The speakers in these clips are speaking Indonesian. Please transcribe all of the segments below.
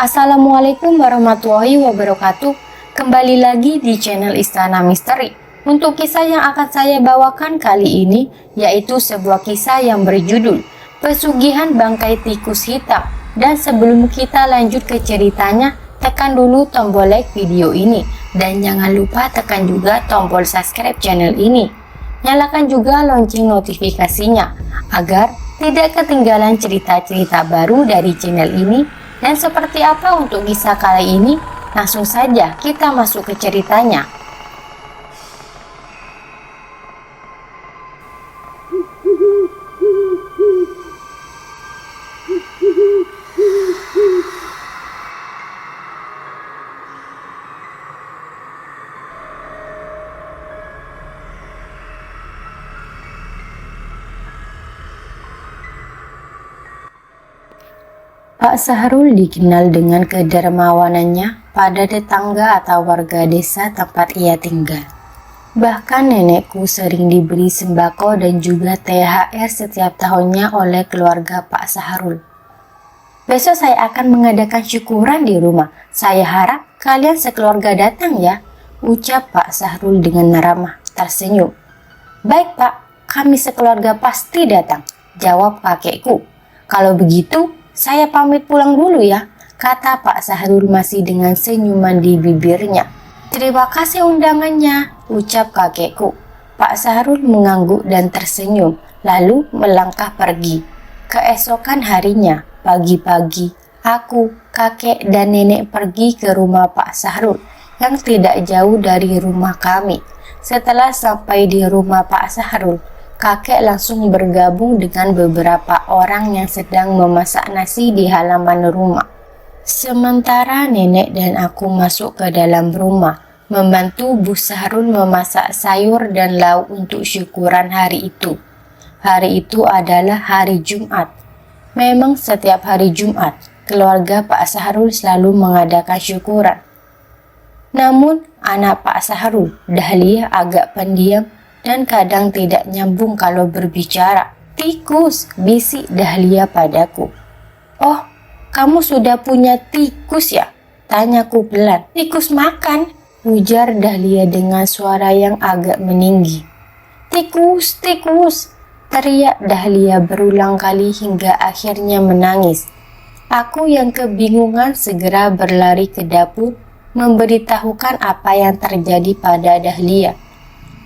Assalamualaikum warahmatullahi wabarakatuh. Kembali lagi di channel Istana Misteri. Untuk kisah yang akan saya bawakan kali ini yaitu sebuah kisah yang berjudul Pesugihan Bangkai Tikus Hitam. Dan sebelum kita lanjut ke ceritanya, tekan dulu tombol like video ini dan jangan lupa tekan juga tombol subscribe channel ini. Nyalakan juga lonceng notifikasinya agar tidak ketinggalan cerita-cerita baru dari channel ini. Dan seperti apa untuk kisah kali ini? Langsung saja kita masuk ke ceritanya. Pak Sahrul dikenal dengan kedermawanannya pada tetangga atau warga desa tempat ia tinggal. Bahkan nenekku sering diberi sembako dan juga THR setiap tahunnya oleh keluarga Pak Sahrul. Besok saya akan mengadakan syukuran di rumah. Saya harap kalian sekeluarga datang ya, ucap Pak Sahrul dengan ramah tersenyum. Baik Pak, kami sekeluarga pasti datang, jawab kakekku. Kalau begitu, saya pamit pulang dulu ya, kata Pak Sahrul masih dengan senyuman di bibirnya. Terima kasih undangannya, ucap kakekku. Pak Sahrul mengangguk dan tersenyum, lalu melangkah pergi. Keesokan harinya, pagi-pagi, aku, kakek, dan nenek pergi ke rumah Pak Sahrul yang tidak jauh dari rumah kami. Setelah sampai di rumah Pak Sahrul, kakek langsung bergabung dengan beberapa orang yang sedang memasak nasi di halaman rumah. Sementara nenek dan aku masuk ke dalam rumah, membantu Bu Sahrul memasak sayur dan lauk untuk syukuran hari itu. Hari itu adalah hari Jumat. Memang setiap hari Jumat, keluarga Pak Sahrul selalu mengadakan syukuran. Namun, anak Pak Sahrul, Dahlia, agak pendiam dan kadang tidak nyambung kalau berbicara. Tikus, bisik Dahlia padaku. Oh, kamu sudah punya tikus ya? Tanyaku pelan. Tikus makan, ujar Dahlia dengan suara yang agak meninggi. Tikus, tikus, teriak Dahlia berulang kali hingga akhirnya menangis. Aku yang kebingungan segera berlari ke dapur memberitahukan apa yang terjadi pada Dahlia.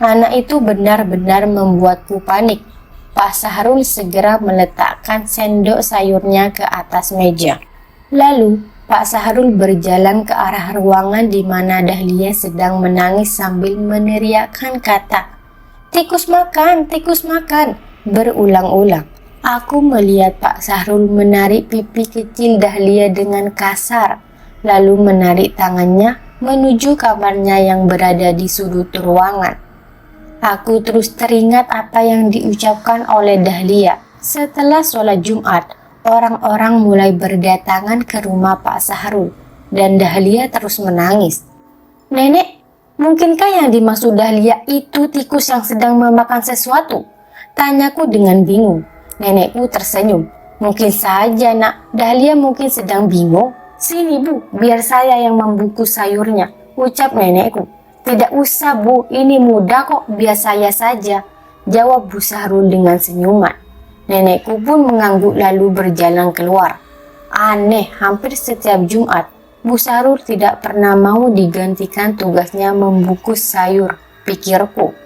Anak itu benar-benar membuatku panik. Pak Sahrul segera meletakkan sendok sayurnya ke atas meja. Lalu, Pak Sahrul berjalan ke arah ruangan di mana Dahlia sedang menangis sambil meneriakkan kata, tikus makan, berulang-ulang. Aku melihat Pak Sahrul menarik pipi kecil Dahlia dengan kasar, lalu menarik tangannya menuju kamarnya yang berada di sudut ruangan. Aku terus teringat apa yang diucapkan oleh Dahlia. Setelah sholat Jumat, orang-orang mulai berdatangan ke rumah Pak Sahrul dan Dahlia terus menangis. Nenek, mungkinkah yang dimaksud Dahlia itu tikus yang sedang memakan sesuatu? Tanyaku dengan bingung. Nenekku tersenyum. Mungkin saja nak, Dahlia mungkin sedang bingung. Sini Bu, biar saya yang membungkus sayurnya, ucap nenekku. Tidak usah Bu, ini mudah kok, biar saya saja, jawab Bu Sahrul dengan senyuman. Nenekku pun mengangguk lalu berjalan keluar. Aneh, hampir setiap Jumat, Bu Sahrul tidak pernah mau digantikan tugasnya membungkus sayur, pikirku.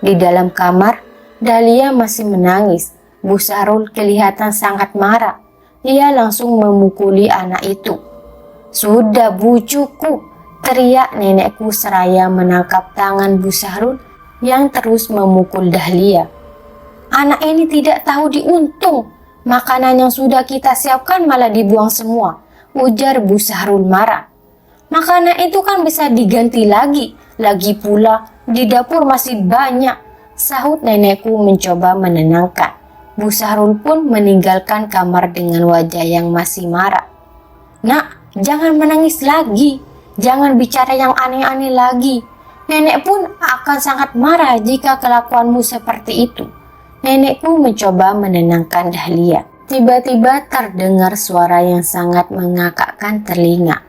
Di dalam kamar, Dahlia masih menangis. Bu Sahrul kelihatan sangat marah. Ia langsung memukuli anak itu. Sudah Bu, cukup, teriak nenekku seraya menangkap tangan Bu Sahrul yang terus memukul Dahlia. Anak ini tidak tahu diuntung. Makanan yang sudah kita siapkan malah dibuang semua, ujar Bu Sahrul marah. Makanan itu kan bisa diganti lagi. Lagi pula di dapur masih banyak, sahut nenekku mencoba menenangkan. Bu Sahrul pun meninggalkan kamar dengan wajah yang masih marah. Nak, jangan menangis lagi. Jangan bicara yang aneh-aneh lagi. Nenek pun akan sangat marah jika kelakuanmu seperti itu. Nenekku mencoba menenangkan Dahlia. Tiba-tiba terdengar suara yang sangat mengakakkan telinga,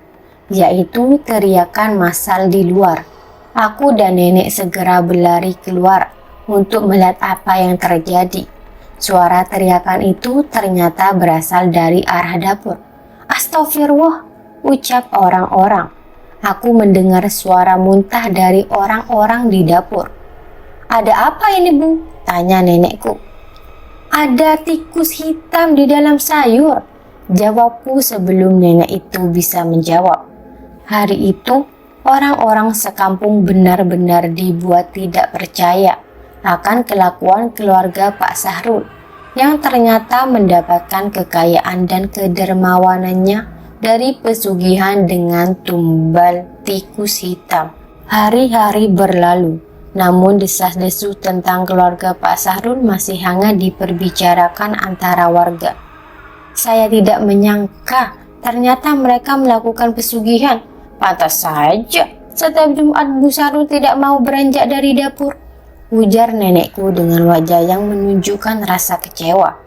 yaitu teriakan massal di luar. Aku dan nenek segera berlari keluar untuk melihat apa yang terjadi. Suara teriakan itu ternyata berasal dari arah dapur. Astagfirullah, ucap orang-orang. Aku mendengar suara muntah dari orang-orang di dapur. Ada apa ini, Bu? Tanya nenekku. Ada tikus hitam di dalam sayur, jawabku sebelum nenek itu bisa menjawab. Hari itu, orang-orang sekampung benar-benar dibuat tidak percaya akan kelakuan keluarga Pak Sahrul yang ternyata mendapatkan kekayaan dan kedermawanannya dari pesugihan dengan tumbal tikus hitam. Hari-hari berlalu, namun desas-desus tentang keluarga Pak Sahrul masih hangat diperbicarakan antara warga. Saya tidak menyangka ternyata mereka melakukan pesugihan. Pantas saja setiap Jumat Bu Sahrul tidak mau beranjak dari dapur, ujar nenekku dengan wajah yang menunjukkan rasa kecewa.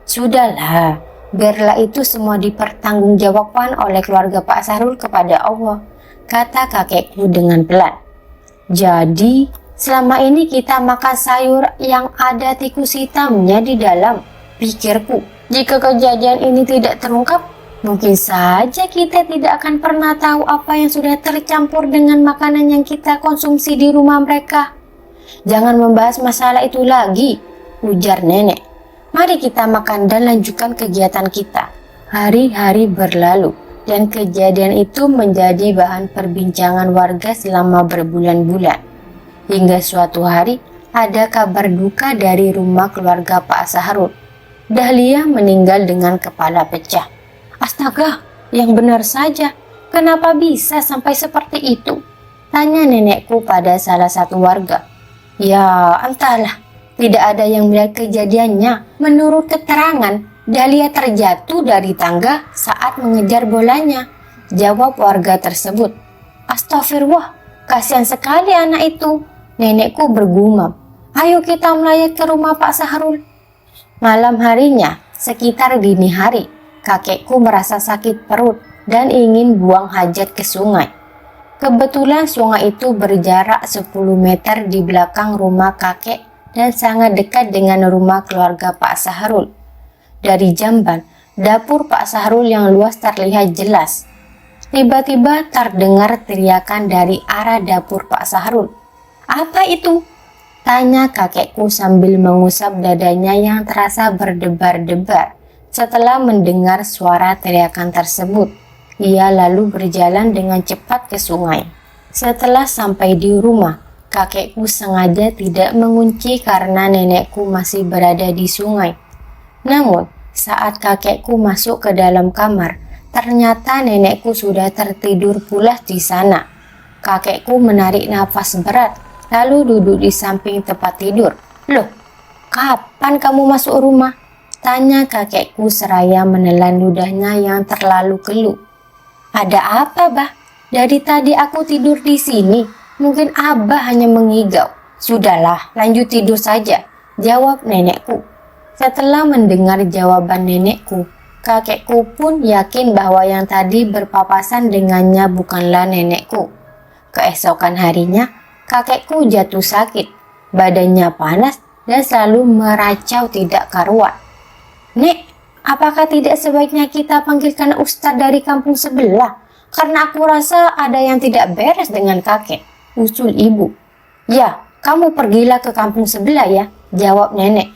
Sudahlah, biarlah itu semua dipertanggungjawabkan oleh keluarga Pak Sahrul kepada Allah, kata kakekku dengan pelan. Jadi, selama ini kita makan sayur yang ada tikus hitamnya di dalam, pikirku. Jika kejadian ini tidak terungkap, mungkin saja kita tidak akan pernah tahu apa yang sudah tercampur dengan makanan yang kita konsumsi di rumah mereka. Jangan membahas masalah itu lagi, ujar nenek. Mari kita makan dan lanjutkan kegiatan kita. Hari-hari berlalu dan kejadian itu menjadi bahan perbincangan warga selama berbulan-bulan. Hingga suatu hari ada kabar duka dari rumah keluarga Pak Sahrul. Dahlia meninggal dengan kepala pecah. Astaga, yang benar saja. Kenapa bisa sampai seperti itu? Tanya nenekku pada salah satu warga. Ya, entahlah. Tidak ada yang melihat kejadiannya. Menurut keterangan, Dahlia terjatuh dari tangga saat mengejar bolanya, jawab warga tersebut. Astagfirullah, kasihan sekali anak itu. Nenekku bergumam. Ayo kita melayat ke rumah Pak Sahrul. Malam harinya, sekitar dini hari, kakekku merasa sakit perut dan ingin buang hajat ke sungai. Kebetulan sungai itu berjarak 10 meter di belakang rumah kakek dan sangat dekat dengan rumah keluarga Pak Sahrul. Dari jamban, dapur Pak Sahrul yang luas terlihat jelas. Tiba-tiba terdengar teriakan dari arah dapur Pak Sahrul. Apa itu? Tanya kakekku sambil mengusap dadanya yang terasa berdebar-debar. Setelah mendengar suara teriakan tersebut, ia lalu berjalan dengan cepat ke sungai. Setelah sampai di rumah, kakekku sengaja tidak mengunci karena nenekku masih berada di sungai. Namun, saat kakekku masuk ke dalam kamar, ternyata nenekku sudah tertidur pula di sana. Kakekku menarik nafas berat, lalu duduk di samping tempat tidur. Loh, kapan kamu masuk rumah? Tanya kakekku seraya menelan ludahnya yang terlalu keluh. Ada apa, Bah? Dari tadi aku tidur di sini. Mungkin Abah hanya mengigau. Sudahlah, lanjut tidur saja, jawab nenekku. Setelah mendengar jawaban nenekku, kakekku pun yakin bahwa yang tadi berpapasan dengannya bukanlah nenekku. Keesokan harinya, kakekku jatuh sakit, badannya panas dan selalu meracau tidak karuan. Nek, apakah tidak sebaiknya kita panggilkan ustadz dari kampung sebelah? Karena aku rasa ada yang tidak beres dengan kakek, usul ibu. Ya, kamu pergilah ke kampung sebelah ya, jawab nenek.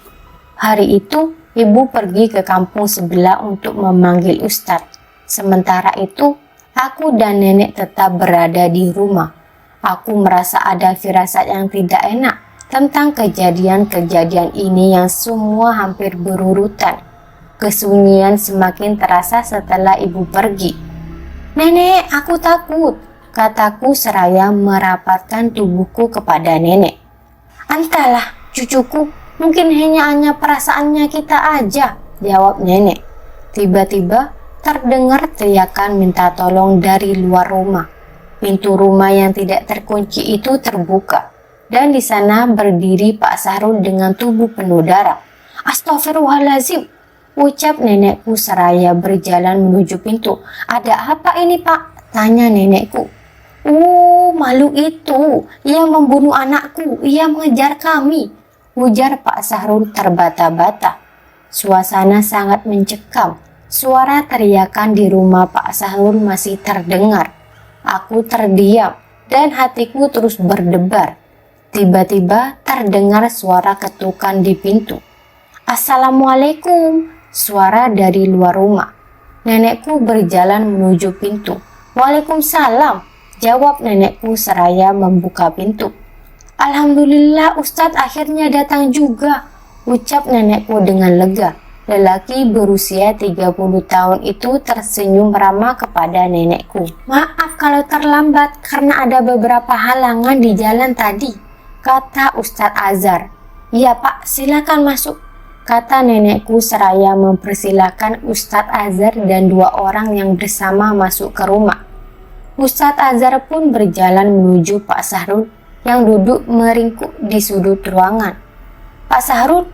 Hari itu, ibu pergi ke kampung sebelah untuk memanggil ustadz. Sementara itu, aku dan nenek tetap berada di rumah. Aku merasa ada firasat yang tidak enak tentang kejadian-kejadian ini yang semua hampir berurutan. Kesunyian semakin terasa setelah ibu pergi. Nenek, aku takut, kataku seraya merapatkan tubuhku kepada nenek. Entahlah, cucuku, mungkin hanya perasaannya kita aja, jawab nenek. Tiba-tiba terdengar teriakan minta tolong dari luar rumah. Pintu rumah yang tidak terkunci itu terbuka, dan di sana berdiri Pak Sahrul dengan tubuh penuh darah. Astagfirullahaladzim, ucap nenekku seraya berjalan menuju pintu. "Ada apa ini, Pak?" tanya nenekku. "Oh, makhluk itu, ia membunuh anakku, ia mengejar kami," ujar Pak Sahrul terbata-bata. Suasana sangat mencekam. Suara teriakan di rumah Pak Sahrul masih terdengar. Aku terdiam dan hatiku terus berdebar. Tiba-tiba terdengar suara ketukan di pintu. "Assalamualaikum," suara dari luar rumah. Nenekku berjalan menuju pintu. "Waalaikumsalam," jawab nenekku seraya membuka pintu. "Alhamdulillah Ustadz akhirnya datang juga," ucap nenekku dengan lega. Lelaki berusia 30 tahun itu tersenyum ramah kepada nenekku. "Maaf kalau terlambat karena ada beberapa halangan di jalan tadi," kata Ustadz Azhar. "Ya Pak, silakan masuk," kata nenekku seraya mempersilahkan Ustadz Azhar dan 2 orang yang bersama masuk ke rumah. Ustadz Azhar pun berjalan menuju Pak Sahrul yang duduk meringkuk di sudut ruangan. "Pak Sahrul,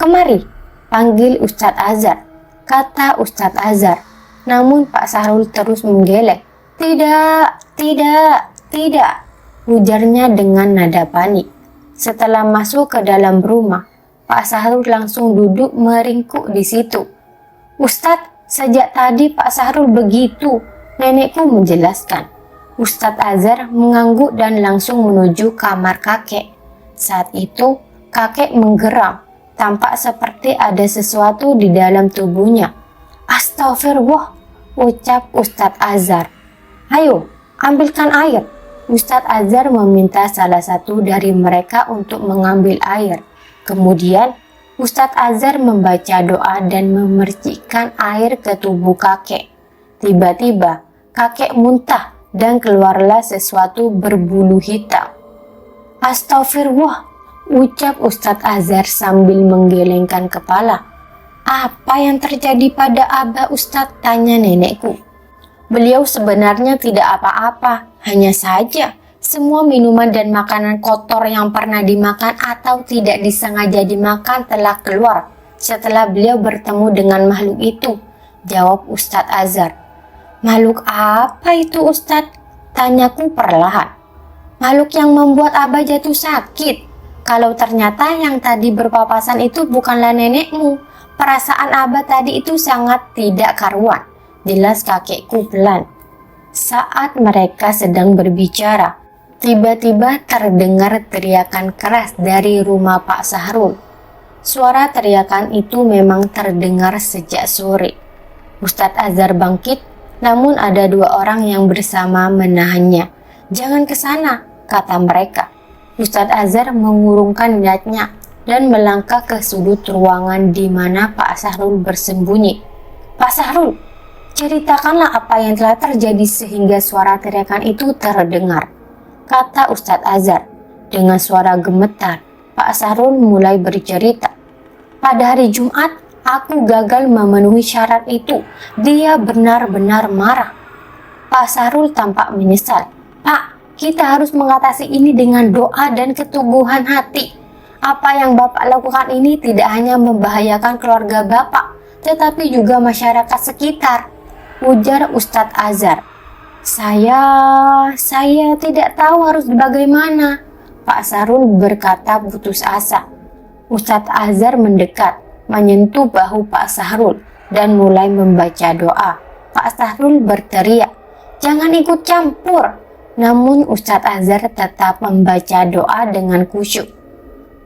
kemari," panggil Ustadz Azhar, kata Ustadz Azhar. Namun Pak Sahrul terus menggeleng. "Tidak, tidak, tidak," ujarnya dengan nada panik. Setelah masuk ke dalam rumah, Pak Sahrul langsung duduk meringkuk di situ. "Ustadz, sejak tadi Pak Sahrul begitu," nenekku menjelaskan. Ustadz Azhar mengangguk dan langsung menuju kamar kakek. Saat itu, kakek menggeram, tampak seperti ada sesuatu di dalam tubuhnya. "Astagfirullah," ucap Ustadz Azhar. "Ayo, ambilkan air." Ustadz Azhar meminta salah satu dari mereka untuk mengambil air. Kemudian, Ustadz Azhar membaca doa dan memercikkan air ke tubuh kakek. Tiba-tiba, kakek muntah dan keluarlah sesuatu berbulu hitam. "Astagfirullah," ucap Ustadz Azhar sambil menggelengkan kepala. "Apa yang terjadi pada Abah Ustadz?" tanya nenekku. "Beliau sebenarnya tidak apa-apa, hanya saja semua minuman dan makanan kotor yang pernah dimakan atau tidak disengaja dimakan telah keluar setelah beliau bertemu dengan makhluk itu," jawab Ustadz Azhar. "Makhluk apa itu Ustadz?" tanyaku perlahan. "Makhluk yang membuat Abah jatuh sakit. Kalau ternyata yang tadi berpapasan itu bukanlah nenekmu, perasaan Abah tadi itu sangat tidak karuan," jelas kakekku pelan. Saat mereka sedang berbicara, tiba-tiba terdengar teriakan keras dari rumah Pak Sahrul. Suara teriakan itu memang terdengar sejak sore. Ustadz Azhar bangkit, namun ada 2 orang yang bersama menahannya. "Jangan ke sana," kata mereka. Ustadz Azhar mengurungkan niatnya dan melangkah ke sudut ruangan di mana Pak Sahrul bersembunyi. "Pak Sahrul, ceritakanlah apa yang telah terjadi sehingga suara teriakan itu terdengar," kata Ustadz Azhar. Dengan suara gemetar, Pak Sahrul mulai bercerita. "Pada hari Jumat, aku gagal memenuhi syarat itu. Dia benar-benar marah." Pak Sahrul tampak menyesal. "Pak, kita harus mengatasi ini dengan doa dan keteguhan hati. Apa yang Bapak lakukan ini tidak hanya membahayakan keluarga Bapak, tetapi juga masyarakat sekitar," ujar Ustadz Azhar. Saya tidak tahu harus bagaimana," Pak Sahrul berkata putus asa. Ustadz Azhar mendekat, menyentuh bahu Pak Sahrul dan mulai membaca doa. Pak Sahrul berteriak, "Jangan ikut campur." Namun Ustadz Azhar tetap membaca doa dengan khusyuk.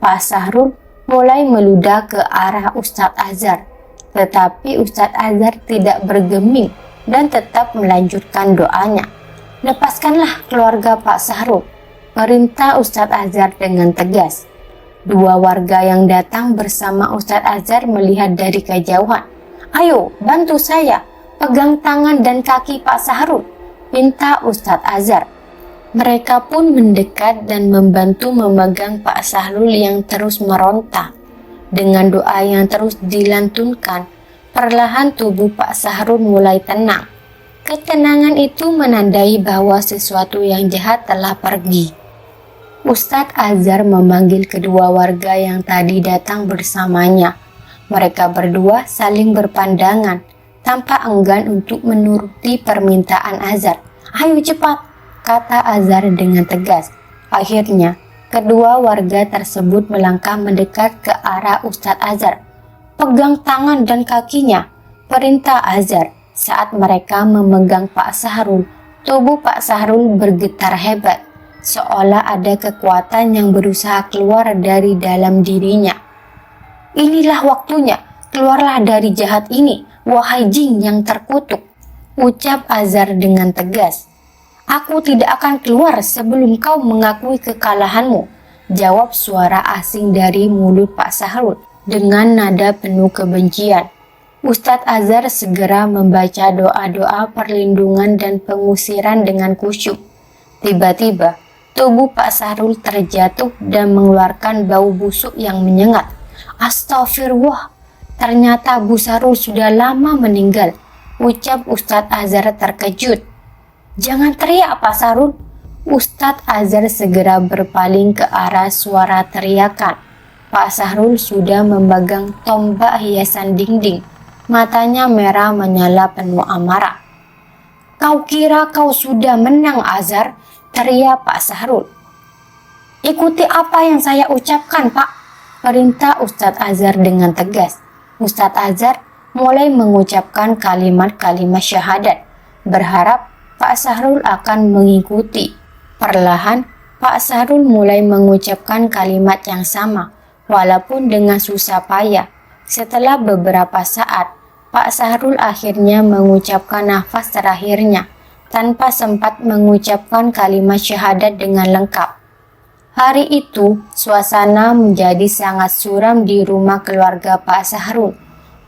Pak Sahrul mulai meludah ke arah Ustadz Azhar, tetapi Ustadz Azhar tidak bergeming dan tetap melanjutkan doanya. "Lepaskanlah keluarga Pak Sahrul," perintah Ustadz Azhar dengan tegas. 2 warga yang datang bersama Ustadz Azhar melihat dari kejauhan. "Ayo, bantu saya, pegang tangan dan kaki Pak Sahrul," pinta Ustadz Azhar. Mereka pun mendekat dan membantu memegang Pak Sahrul yang terus meronta. Dengan doa yang terus dilantunkan, perlahan tubuh Pak Sahrul mulai tenang. Ketenangan itu menandai bahwa sesuatu yang jahat telah pergi. Ustadz Azhar memanggil kedua warga yang tadi datang bersamanya. Mereka berdua saling berpandangan, tanpa enggan untuk menuruti permintaan Azhar. "Ayo cepat," kata Azhar dengan tegas. Akhirnya, kedua warga tersebut melangkah mendekat ke arah Ustadz Azhar. "Pegang tangan dan kakinya," perintah Azhar. Saat mereka memegang Pak Sahrul, tubuh Pak Sahrul bergetar hebat, seolah ada kekuatan yang berusaha keluar dari dalam dirinya. "Inilah waktunya, keluarlah dari jahat ini, wahai jin yang terkutuk," ucap Azhar dengan tegas. "Aku tidak akan keluar sebelum kau mengakui kekalahanmu," jawab suara asing dari mulut Pak Sahrul dengan nada penuh kebencian. Ustadz Azhar segera membaca doa-doa perlindungan dan pengusiran dengan khusyuk. Tiba-tiba, tubuh Pak Sahrul terjatuh dan mengeluarkan bau busuk yang menyengat. "Astagfirullah, ternyata Bu Sahrul sudah lama meninggal," ucap Ustadz Azhar terkejut. "Jangan teriak, Pak Sahrul." Ustadz Azhar segera berpaling ke arah suara teriakan. Pak Sahrul sudah memegang tombak hiasan dinding. Matanya merah menyala penuh amarah. "Kau kira kau sudah menang, Azhar?" teriak Pak Sahrul. "Ikuti apa yang saya ucapkan, Pak," perintah Ustadz Azhar dengan tegas. Ustadz Azhar mulai mengucapkan kalimat-kalimat syahadat, berharap Pak Sahrul akan mengikuti. Perlahan, Pak Sahrul mulai mengucapkan kalimat yang sama, walaupun dengan susah payah. Setelah beberapa saat, Pak Sahrul akhirnya mengucapkan nafas terakhirnya, tanpa sempat mengucapkan kalimat syahadat dengan lengkap. Hari itu, suasana menjadi sangat suram di rumah keluarga Pak Sahrul.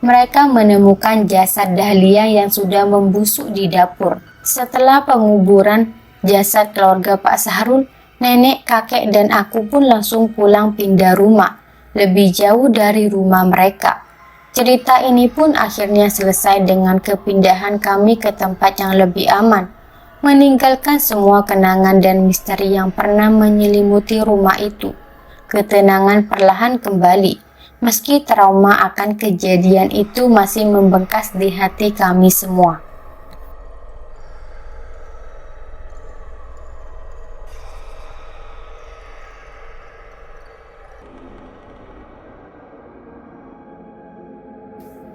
Mereka menemukan jasad Dahlia yang sudah membusuk di dapur. Setelah penguburan jasad keluarga Pak Sahrul, nenek, kakek, dan aku pun langsung pulang pindah rumah, lebih jauh dari rumah mereka. Cerita ini pun akhirnya selesai dengan kepindahan kami ke tempat yang lebih aman, meninggalkan semua kenangan dan misteri yang pernah menyelimuti rumah itu. Ketenangan perlahan kembali, meski trauma akan kejadian itu masih membekas di hati kami semua.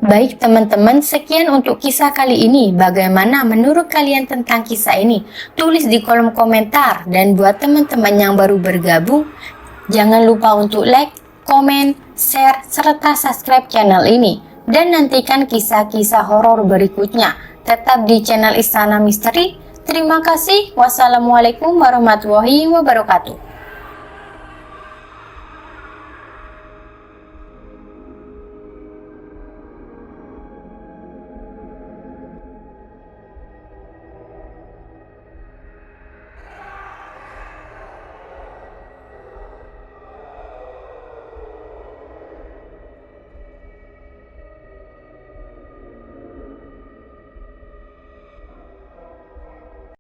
Baik teman-teman, sekian untuk kisah kali ini. Bagaimana menurut kalian tentang kisah ini? Tulis di kolom komentar. Dan buat teman-teman yang baru bergabung, jangan lupa untuk like, komen, share, serta subscribe channel ini. Dan nantikan kisah-kisah horor berikutnya. Tetap di channel Istana Misteri. Terima kasih. Wassalamualaikum warahmatullahi wabarakatuh.